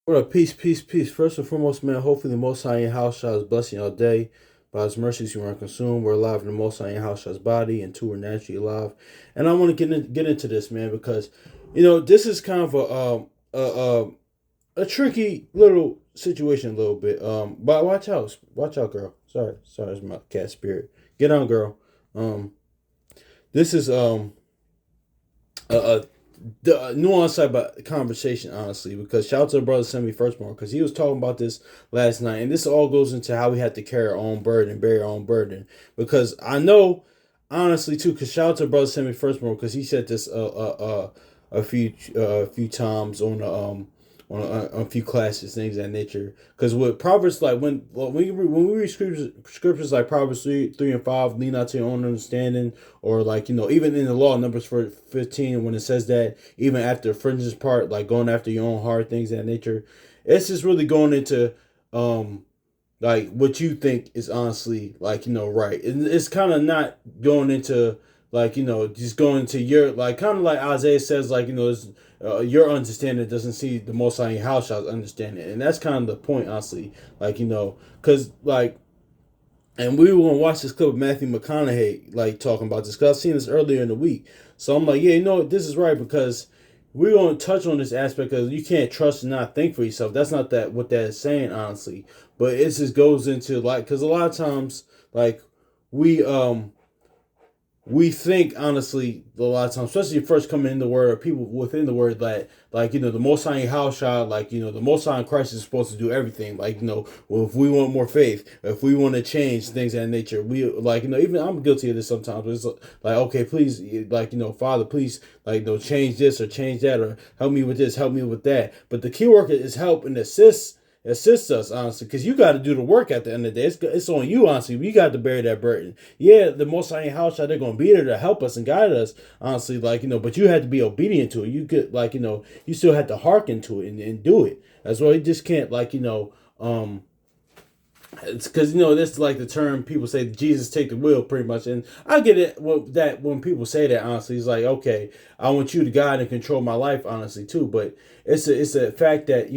What up? Peace, peace, peace. First and foremost, man, hopefully the Most High in your house shall is blessing all day. By His mercies, you are consumed. We're alive in the Most High in your house shall's body, and two are naturally alive. And I want to get into this, man, because this is kind of a tricky little situation, a little bit. But watch out, girl. Sorry, it's my cat spirit. Get on, girl. Um, this is a the nuance type of conversation, honestly, because shout out to the brother sent me first more because he was talking about this last night, and this all goes into how we have to carry our own burden, bear our own burden. Because I know, honestly, too, because shout out to the brother sent me first more because he said this a few times on a few classes, things of that nature. Because with Proverbs, like when we read scriptures like Proverbs 3 and 5, lean not to your own understanding, or like even in the law, Numbers for 15, when it says that even after the fringes part, like going after your own heart, things of that nature, it's just really going into um like what you think is honestly like right. And it's kind of not going into like just going into your like kind of like Isaiah says like your understanding doesn't see the Most High how shall understand it, and that's kind of the point honestly, like because like and we were gonna watch this clip of Matthew McConaughey like talking about this because I've seen this earlier in the week. So I'm like, yeah, this is right because we're gonna touch on this aspect because you can't trust and not think for yourself. That's not that what that is saying, honestly. But it just goes into like because a lot of times like we we think honestly a lot of times, especially first coming in the word or people within the word that like the Most High in house shot like the Most High in Christ is supposed to do everything like well if we want more faith, if we want to change things of that nature, we like even I'm guilty of this sometimes. But it's like okay, please like Father, please like change this or change that or help me with this, help me with that. But the key word is help and assist us honestly because you got to do the work at the end of the day. It's on you honestly. We got to bear that burden. Yeah, the Most High house they're gonna be there to help us and guide us honestly like but you had to be obedient to it. You could like you still had to hearken to it and do it. That's why you just can't like it's because that's like the term people say Jesus take the wheel pretty much, and I get it. That when people say that honestly, it's like okay, I want you to guide and control my life honestly too. But it's a fact that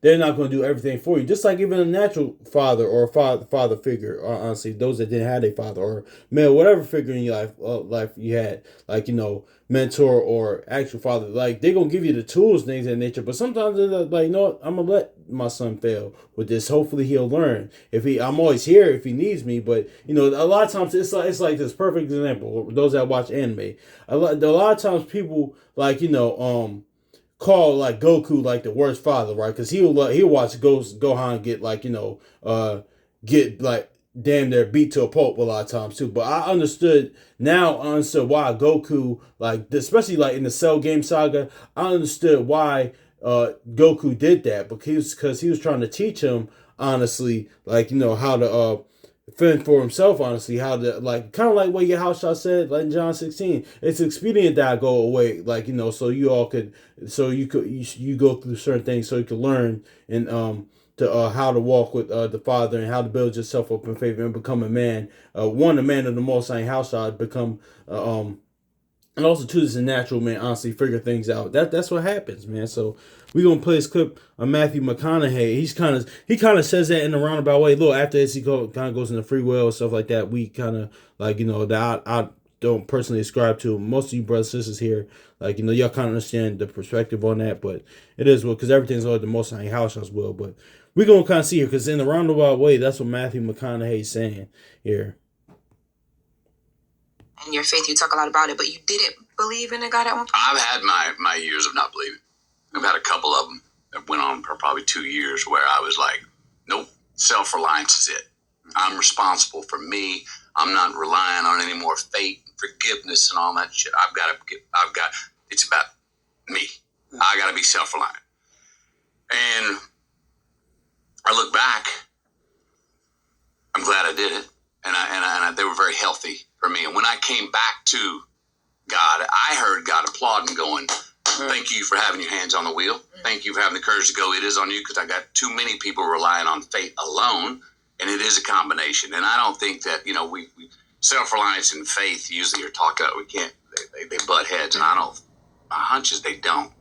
they're not going to do everything for you. Just like even a natural father or a father figure, or honestly, those that didn't have a father or male whatever figure in your life you had like mentor or actual father, like they're gonna give you the tools, things of that nature. But sometimes they're like, what, I'm gonna let my son fail with this. Hopefully he'll learn. If I'm always here if he needs me. But a lot of times it's like this perfect example. Those that watch anime, a lot of times people like call like Goku like the worst father, right? Because he'll watch Gohan get like get like damn near beat to a pulp a lot of times too. But I understood why Goku like especially like in the Cell game saga. I understood why Goku did that because he was trying to teach him honestly like how to fend for himself honestly, how to like kind of like what your house shot said like in John 16. It's expedient that I go away like so you all could you go through certain things so you can learn and to how to walk with the Father and how to build yourself up in favor and become a man, a man of the Most High house shot become and also too, as a natural man, honestly, figure things out. That's what happens, man. So we gonna play this clip of Matthew McConaughey. He kind of says that in a roundabout way. Look, after this, he kind of goes into free will and stuff like that. We kind of like that I don't personally ascribe to. Most of you brothers and sisters here, like y'all kind of understand the perspective on that, but it is well because everything's always the Most High house as well. But we gonna kind of see here because in a roundabout way, that's what Matthew McConaughey is saying here. In your faith, you talk a lot about it, but you didn't believe in a God at one point? I've had my years of not believing. I've had a couple of them that went on for probably 2 years where I was like, nope, self-reliance is it. I'm responsible for me. I'm not relying on any more fate and forgiveness and all that shit. It's about me. I got to be self-reliant. And I look back, I'm glad I did it. And they were very healthy for me. And when I came back to God, I heard God applauding, going, thank you for having your hands on the wheel. Thank you for having the courage to go. It is on you because I got too many people relying on faith alone, and it is a combination. And I don't think that, we self-reliance and faith usually are talked about. We can't, they butt heads, and I don't, my hunch is they don't.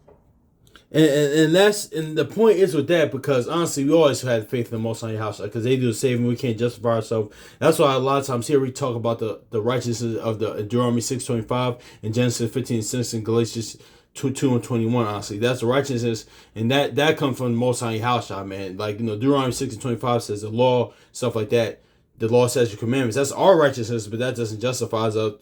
And the point is with that, because honestly we always had faith in the Most High House, because they do the saving. We can't justify ourselves. That's why a lot of times here we talk about the righteousness of the Deuteronomy 6:25 and Genesis 15:6 and Galatians 2:21. Honestly, that's the righteousness, and that comes from the Most High House, man. Like, Deuteronomy 6:25 says the law, stuff like that. The law says your commandments. That's our righteousness, but that doesn't justifies us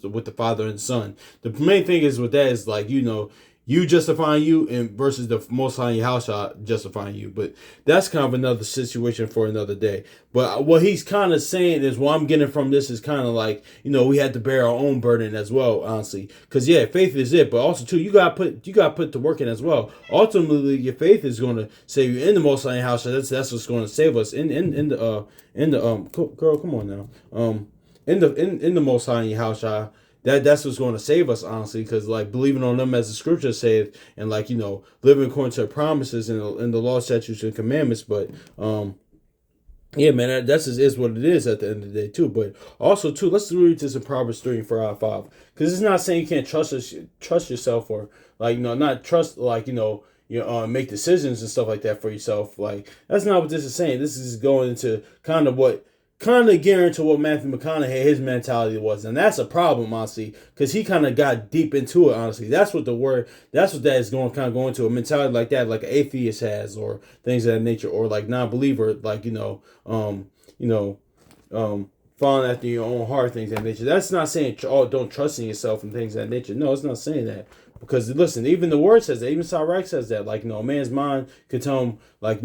with the Father and Son. The main thing is with that is, like, you justifying you and versus the Most High house justifying you. But that's kind of another situation for another day. But what he's kind of saying is, what I'm getting from this is kind of like, we had to bear our own burden as well, honestly. Because yeah, faith is it, but also too, you got to put the work in as well. Ultimately, your faith is going to save you in the Most High house. That's what's going to save us in the girl, come on now, in the Most High house. That's what's going to save us, honestly, because, like, believing on them as the scripture saved, and, like, living according to the promises in the law, statutes, and commandments. But yeah, man, that's just is what it is at the end of the day too. But also too, let's read this in Proverbs 3 and 4 out of 5, because it's not saying you can't trust yourself, or, like, not trust, like, make decisions and stuff like that for yourself. Like, that's not what this is saying. This is going into kind of getting into what Matthew McConaughey, his mentality was. And that's a problem, honestly, because he kind of got deep into it, honestly. That's what that is going to, a mentality like that, like an atheist has, or things of that nature, or like non-believer, like, following after your own heart, things of that nature. That's not saying, don't trust in yourself and things of that nature. No, it's not saying that. Because, listen, even the word says that, even Sirach says that, like, a man's mind can tell him, like,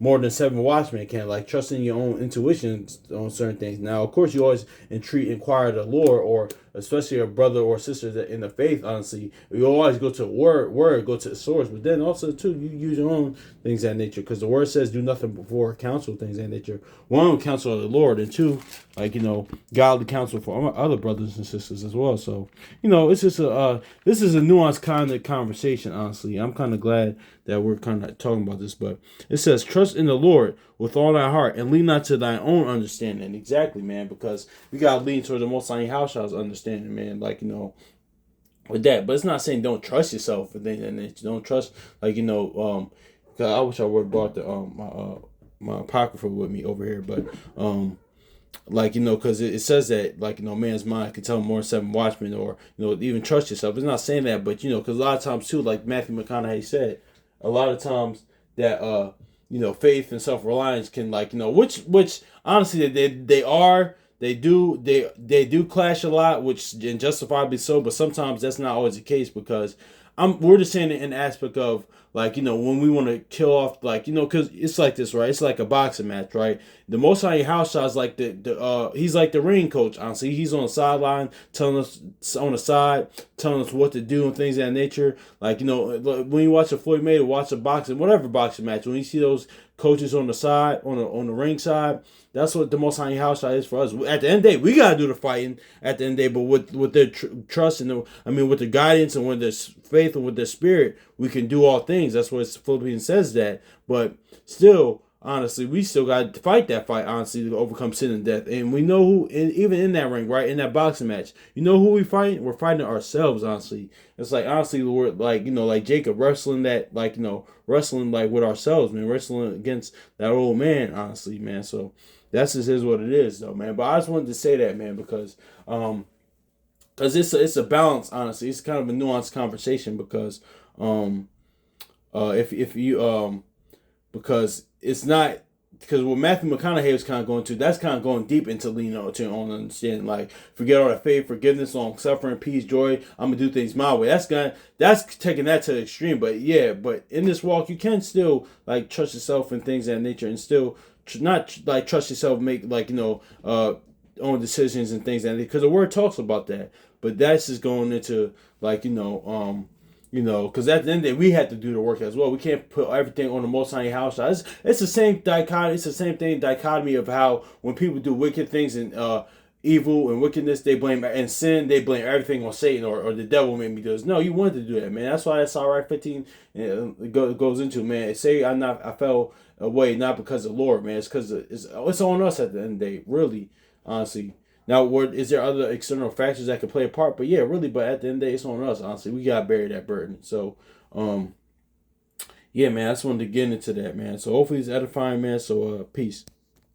more than 7 watchmen can, like, trusting your own intuition on certain things. Now, of course, you always inquire the Lord, or especially a brother or sister that in the faith, honestly. You always go to the word, go to the source. But then also, too, you use your own things of that nature, because the word says do nothing before counsel, things of that nature. One, counsel of the Lord, and two, like, godly counsel for other brothers and sisters as well. So, it's just this is a nuanced kind of conversation, honestly. I'm kind of glad that we're kind of talking about this. But it says, trust in the Lord with all thy heart and lean not to thy own understanding. Exactly, man, because we got to lean towards the Most High house's understanding, man. Like, with that. But it's not saying don't trust yourself and things like that. Don't trust, like, I wish I would have brought the my apocrypha with me over here, but like, because it says that, like, man's mind can tell more than 7 watchmen, or, even trust yourself. It's not saying that, but, because a lot of times too, like Matthew McConaughey said, a lot of times that faith and self-reliance can, like, which honestly they do clash a lot, which, and justifiably so, but sometimes that's not always the case, because we're just saying it in the aspect of, like, when we want to kill off, like, because it's like this, right? It's like a boxing match, right? The Most High house shot's like he's like the ring coach, honestly. He's on the sideline telling us what to do and things of that nature. Like, when you watch a Floyd Mayweather, watch a boxing, whatever boxing match, when you see those coaches on the side, on the ring side, that's what the Most High house shot is for us. At the end of the day, we gotta do the fighting at the end of the day, but with their trust and with their guidance and with their faith and with their spirit, we can do all things. That's what Philippians says that. But still, honestly, we still got to fight that fight, honestly, to overcome sin and death. And we know who, even in that ring, right, in that boxing match, who we fight? We're fighting ourselves, honestly. It's like, honestly, we're like, like Jacob wrestling that, like, wrestling, like, with ourselves, man, wrestling against that old man, honestly, man. So that's just is what it is, though, man. But I just wanted to say that, man, because it's a balance, honestly. It's kind of a nuanced conversation, because if you because it's not, because what Matthew McConaughey was kind of going to, that's kind of going deep into to own understanding, like, forget all that faith, forgiveness, long suffering, peace, joy. I'm gonna do things my way. That's taking that to the extreme. But yeah, but in this walk, you can still, like, trust yourself and things of that nature, and still not, like, trust yourself, make, like, own decisions and things, and because the word talks about that. But that's just going into, like, because at the end of the day, we have to do the work as well. We can't put everything on the Most High house. It's the same dichotomy. It's the same dichotomy of how when people do wicked things and evil and wickedness, they blame, and sin, they blame everything on Satan, or the devil made me do this. No, you wanted to do that, man. That's why that's Sirach 15 goes into, man. Say I fell away not because of the Lord, man. It's because it's on us at the end of the day, really, honestly. Now, is there other external factors that could play a part? But yeah, really, but at the end of the day, it's on us, honestly. We got to bear that burden. So, Yeah, man, I just wanted to get into that, man. So hopefully it's edifying, man. So peace.